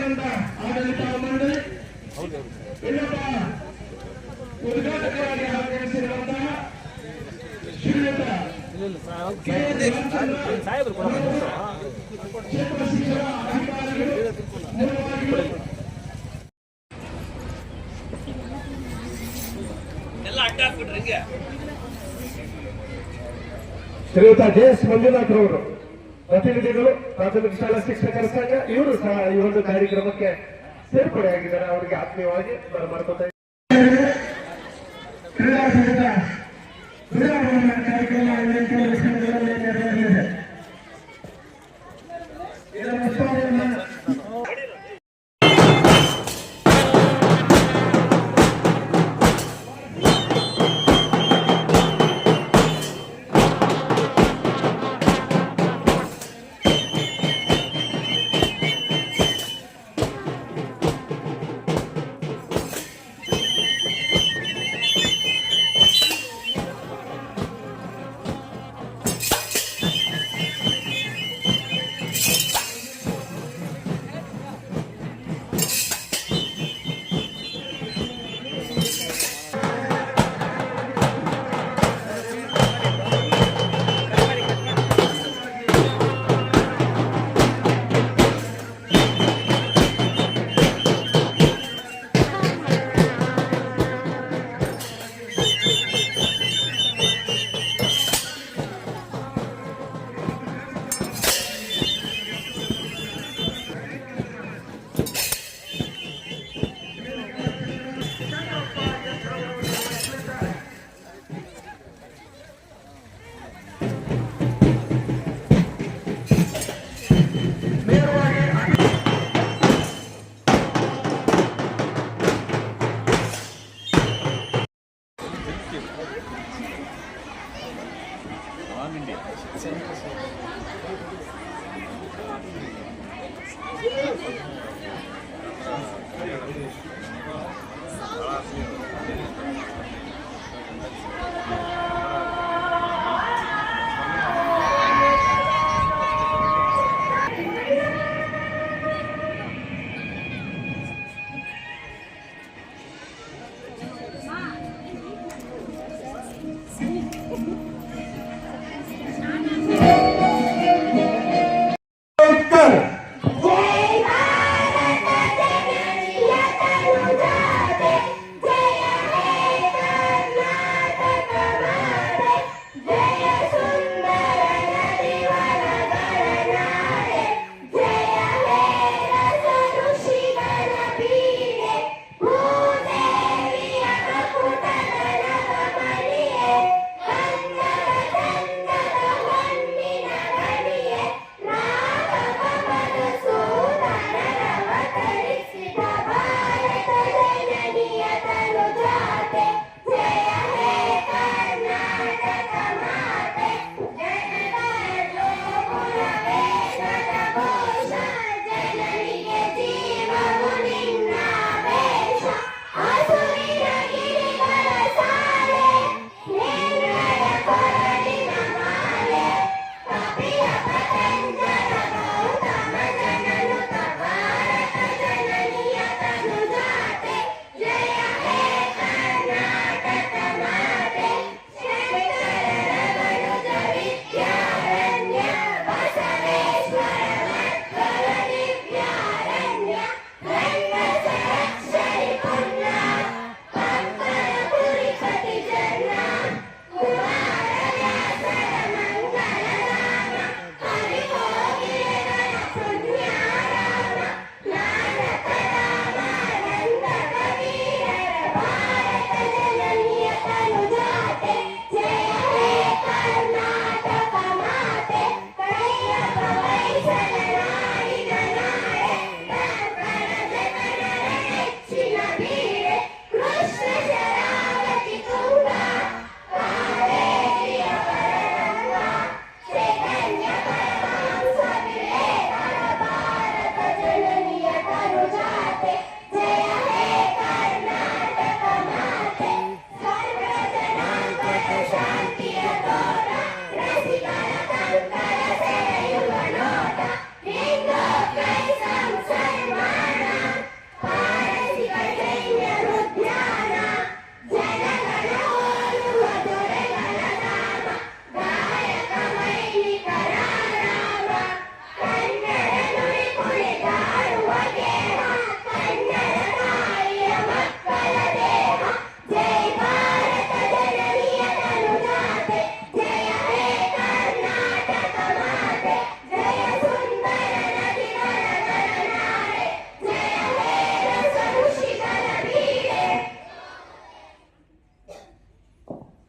ಕ್ರೀಡಾಂಗಣದ ಆಡಳಿತ ಮಂಡಳಿ ಇನ್ನೊಬ್ಬ ಉದ್ಘಾಟಕರಾಗಿ ಆಗಮಿಸಿರುವಂತಹ ಶ್ರೀಯುತ ಕ್ಷೇತ್ರ ಶಿಕ್ಷಣ ಅಧಿಕಾರಿಗಳು ಶ್ರೀಯುತ ಜೆ.ಎಸ್. ಮಂಜುನಾಥ್ ರವರು ಪ್ರತಿನಿಧಿಗಳು ಪ್ರಾಥಮಿಕ ಶಾಲಾ ಶಿಕ್ಷಕರ ಸಂಘ ಇವರು ಸಹ ಈ ಒಂದು ಕಾರ್ಯಕ್ರಮಕ್ಕೆ ಸೇರ್ಪಡೆಯಾಗಿದ್ದಾರೆ. ಅವರಿಗೆ ಆತ್ಮೀಯವಾಗಿ ಮಾಡ್ಕೊತಾ ಕ್ರೀಡಾ ಸಂಘದ ಕಾರ್ಯಕ್ರಮ ನೆರವೇರಲಿದೆ. ಇದರ ಉತ್ಸವವನ್ನು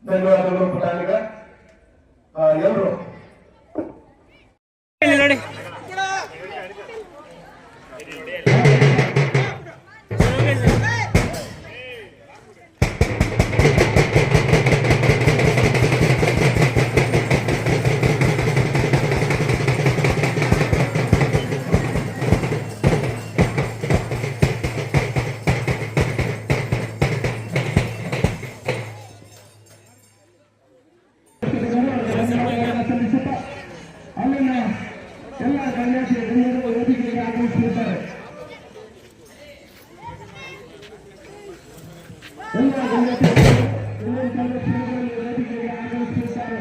ಧನ್ಯವಾದಗಳು ಪುಟಾಣಿಗ. ಎಲ್ಲರೂ ನೋಡಿ ಅಲ್ಲಿನ ಎಲ್ಲ ಗಣ್ಯಾತಿ ಗಣ್ಯರು ವೇದಿಕೆಗೆ ಆಗಮಿಸುತ್ತಿದ್ದಾರೆ. ಎಲ್ಲ ಗಣ್ಯಾತಿ ವೇದಿಕೆಗೆ ಆಗಮಿಸುತ್ತಿದ್ದಾರೆ.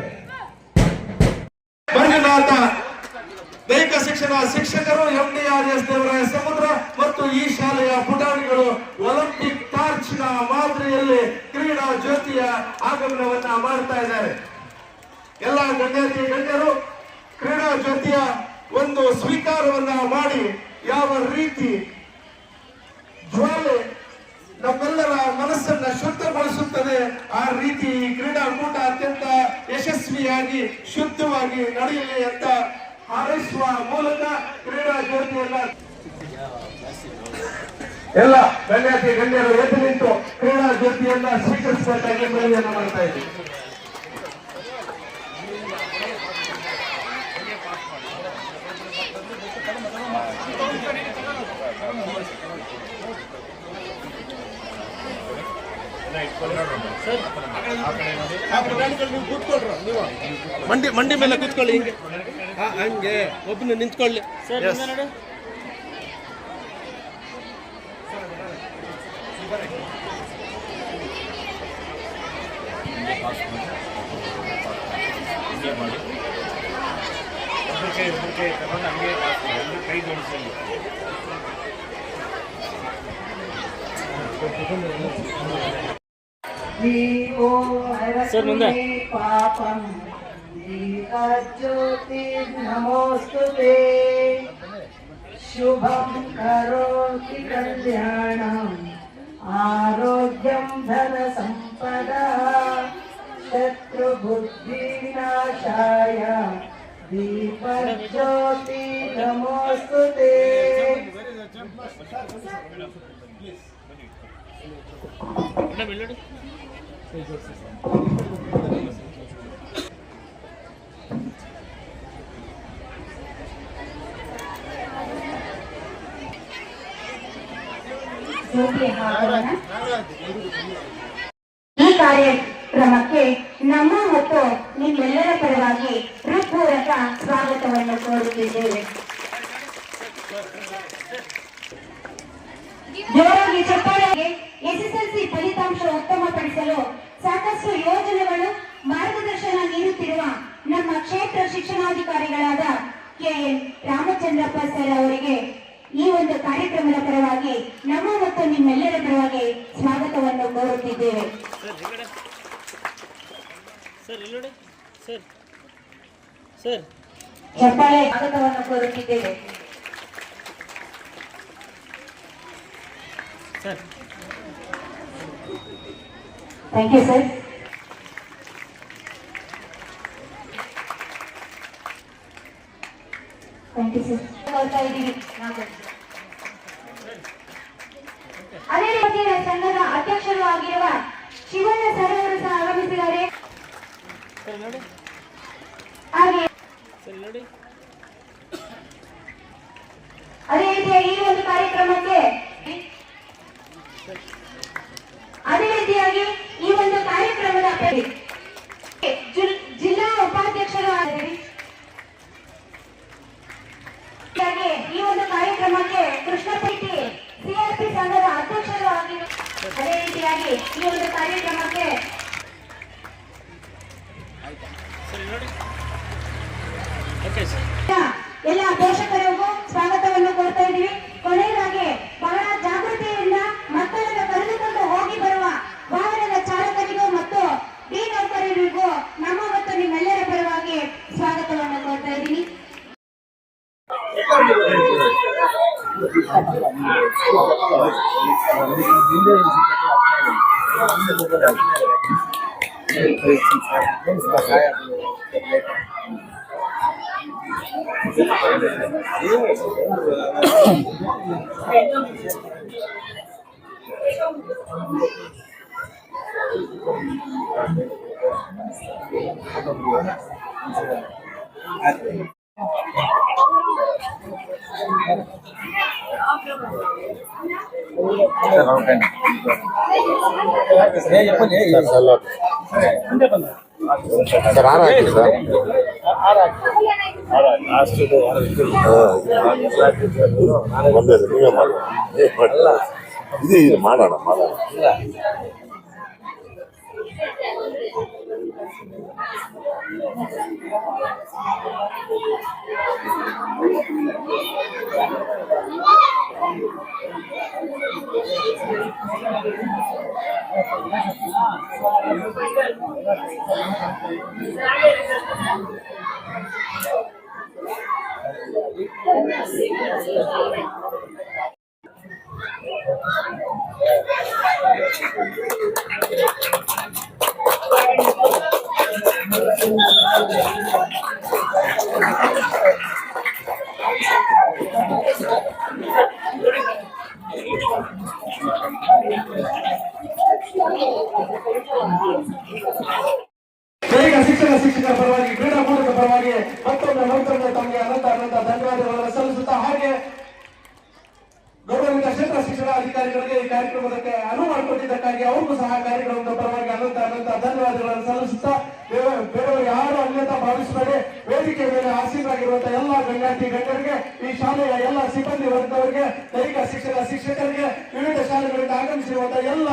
ಮಂಜುನಾಥ ದೈಹಿಕ ಶಿಕ್ಷಣ ಶಿಕ್ಷಕರು, MDRS ದೇವರಾಯ ಸಮುದ್ರ ಮತ್ತು ಈ ಶಾಲೆಯ ಪುಟಾಣಿಗಳು ಒಲಿಂಪಿಕ್ ಟಾರ್ಚ್ನ ಮಾದರಿಯಲ್ಲಿ ಕ್ರೀಡಾ ಜ್ಯೋತಿಯ ಆಗಮನವನ್ನ ಮಾಡ್ತಾ ಇದ್ದಾರೆ. ಎಲ್ಲ ಗಣ್ಯಾತಿ ಗಣ್ಯರು ಕ್ರೀಡಾ ಜ್ಯೋತಿಯ ಒಂದು ಸ್ವೀಕಾರವನ್ನ ಮಾಡಿ ಯಾವ ರೀತಿ ಜ್ವಾಲೆ ನಮ್ಮೆಲ್ಲರ ಮನಸ್ಸನ್ನ ಶುದ್ಧಗೊಳಿಸುತ್ತದೆ ಆ ರೀತಿ ಈ ಕ್ರೀಡಾಕೂಟ ಅತ್ಯಂತ ಯಶಸ್ವಿಯಾಗಿ ಶುದ್ಧವಾಗಿ ನಡೆಯಲಿ ಅಂತ ಹಾರೈಸುವ ಮೂಲಕ ಕ್ರೀಡಾ ಜ್ಯೋತಿಯನ್ನ ಎಲ್ಲ ಗಣ್ಯಾತಿ ಗಣ್ಯರು ಎದ್ದು ನಿಂತು ಕ್ರೀಡಾ ಜ್ಯೋತಿಯನ್ನ ಸ್ವೀಕರಿಸಬೇಕಾಗಿ ಮನವಿಯನ್ನು ಮಾಡ್ತಾ ಇದ್ದೀವಿ. ಮಂಡಿ ಮೇಲೆ ಕೂತ್ಕೊಳ್ಳಿ, ಹಿಂಗೆ ಹಂಗೆ ಒಬ್ಬನು ನಿಂತ್ಕೊಳ್ಳಿ ಸರ್. ಸರ್ ಮುಂದೆ ಪಾಪಂ ಜ್ಯೋತಿ ನಮೋಸ್ತುತೆ ಶುಭಂ ಕರೋತಿ ಕಲ್ಯಾಣಂ ಆರೋಗ್ಯಂ ಧನ ಸಂಪದ ಶತ್ರು ಬುದ್ಧಿ ವಿನಾಶಾಯ ದೀಪಜ್ಯೋತಿ ನಮೋಸ್ತುತೆ. ಈ ಕಾರ್ಯಕ್ರಮಕ್ಕೆ ನಮ್ಮ ಮತ್ತು ನಿಮ್ಮೆಲ್ಲರ ಪರವಾಗಿ ಹೃತ್ಪೂರ್ವಕ ಸ್ವಾಗತವನ್ನು ಕೋರುತ್ತಿದ್ದೇವೆ. ಜೋರಾಗಿ ಚಪ್ಪಾಳೆಗೆ SSLC ಫಲಿತಾಂಶ ಉತ್ತಮಪಡಿಸಲು ಸಾಕಷ್ಟು ಯೋಜನೆಗಳು ಮಾರ್ಗದರ್ಶನ ನೀಡುತ್ತಿರುವ ನಮ್ಮ ಕ್ಷೇತ್ರ ಶಿಕ್ಷಣಾಧಿಕಾರಿಗಳಾದ KN ರಾಮಚಂದ್ರಪ್ಪ ಸರ್ ಅವರಿಗೆ ಈ ಒಂದು ಕಾರ್ಯಕ್ರಮದ ಪರವಾಗಿ ನಮ್ಮ ಮತ್ತು ನಿಮ್ಮೆಲ್ಲರ ಪರವಾಗಿ ಸ್ವಾಗತವನ್ನು ಕೋರುತ್ತಿದ್ದೇವೆ. ಚಪ್ಪಾಳೆ ಸ್ವಾಗತವನ್ನು ಕೋರುತ್ತಿದ್ದೇವೆ. Thank you sir. Thank you sir. ಕೊಡ್ತಾ ಇದ್ದೀವಿ. ಅದೇ ರೀತಿ ಸಂಘದ ಅಧ್ಯಕ್ಷರು ಆಗಿರುವ ಶಿವಣ್ಣ ಸರ್ ಅವರು ಸಹ ಆಗಮಿಸಿದ್ದಾರೆ. ಹಾಗೆ ಅದೇ ರೀತಿಯಾಗಿ ಈ ಒಂದು ಕಾರ್ಯಕ್ರಮಕ್ಕೆ ಜಿಲ್ಲಾ ಉಪಾಧ್ಯಕ್ಷರು ಆಗಿದ್ದಾರೆ. ಈ ಒಂದು ಕಾರ್ಯಕ್ರಮಕ್ಕೆ ಕೃಷ್ಣಪೇಟೆ CRP ಸಂಘದ ಅಧ್ಯಕ್ಷರು ಆಗಿದ್ದಾರೆ. ಅದೇ ರೀತಿಯಾಗಿ ಈ ಒಂದು ಕಾರ್ಯಕ್ರಮಕ್ಕೆ ಎಲ್ಲ ಪೋಷಕರಿಗೂ ಸ್ವಾಗತವನ್ನು ಕೋರ್ತಾ ಇದ್ದೀವಿ. ಕೊನೆಯದಾಗಿ ಬಹಳ ಜಾಗೃತಿಯಿಂದ ಮಕ್ಕಳನ್ನು ಕರೆದುಕೊಂಡು ಹೋಗಿ ಬರುವ ವಾಹನದ ಚಾಲಕರಿಗೂ ಮತ್ತು ಡಿ ನೌಕರರಿಗೂ ನಮ್ಮ ಮತ್ತು ನಿಮ್ಮೆಲ್ಲರ ಪರವಾಗಿ ಸ್ವಾಗತವನ್ನು ಕೋರ್ತಾ ಇದ್ದೀನಿ. ಸರ್ ಆರು ಹಾಕಿ ಸರ್ ಒಂದೇ ನೀವೇ ಮಾಡಿ ಇದು ಮಾಡೋಣ ದೈಹಿಕ ಶಿಕ್ಷಕರ ಪರವಾಗಿ ಕ್ರೀಡಾಕೂಟದ ಪರವಾಗಿ ಮತ್ತೊಮ್ಮೆ ತಮಗೆ ಅನಂತ ಧನ್ಯವಾದಗಳನ್ನು ಸಲ್ಲಿಸುತ್ತಾ ಹಾಗೆ ಗೌರವಿತ ಕ್ಷೇತ್ರ ಶಿಕ್ಷಣ ಅಧಿಕಾರಿಗಳಿಗೆ ಈ ಕಾರ್ಯಕ್ರಮಕ್ಕೆ ಅನುವು ಮಾಡಿಕೊಟ್ಟಿದ್ದಕ್ಕಾಗಿ ಅವ್ರಿಗೂ ಸಹ ಕಾರ್ಯಕ್ರಮದ ಪರವಾಗಿ ಅನಂತ ಧನ್ಯವಾದಗಳನ್ನು ಸಲ್ಲಿಸುತ್ತಾ ಬೇರೆಯವರು ಯಾರು ಅನ್ಯತಾ ಭಾವಿಸಬೇಡಿ. ವೇದಿಕೆ ಮೇಲೆ ಆಸೀನರಾಗಿರುವಂತಹ ಎಲ್ಲ ಗಣ್ಯರಿಗೆ, ಈ ಶಾಲೆಯ ಎಲ್ಲ ಸಿಬ್ಬಂದಿ ವರ್ಗದವರಿಗೆ, ದೈಹಿಕ ಶಿಕ್ಷಕರಿಗೆ, ವಿವಿಧ ಶಾಲೆಗಳಿಂದ ಆಗಮಿಸಿರುವಂತಹ ಎಲ್ಲ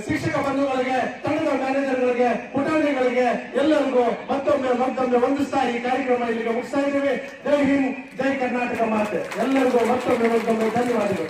ಶಿಕ್ಷಕ ಬಂಧುಗಳಿಗೆ, ತಂಡದ ಮ್ಯಾನೇಜರ್ಗಳಿಗೆ, ಪುಟಾಣಿಗಳಿಗೆ ಎಲ್ಲರಿಗೂ ಮತ್ತೊಮ್ಮೆ ವಂದಿಸ್ತಾ ಈ ಕಾರ್ಯಕ್ರಮ ಇಲ್ಲಿಗೆ ಮುಗಿಸ್ತಾ ಇದ್ದೀವಿ. ಜೈ ಹಿಂದ್, ಜೈ ಕರ್ನಾಟಕ ಮಾತೆ. ಎಲ್ಲರಿಗೂ ಮತ್ತೊಮ್ಮೆ ಧನ್ಯವಾದಗಳು.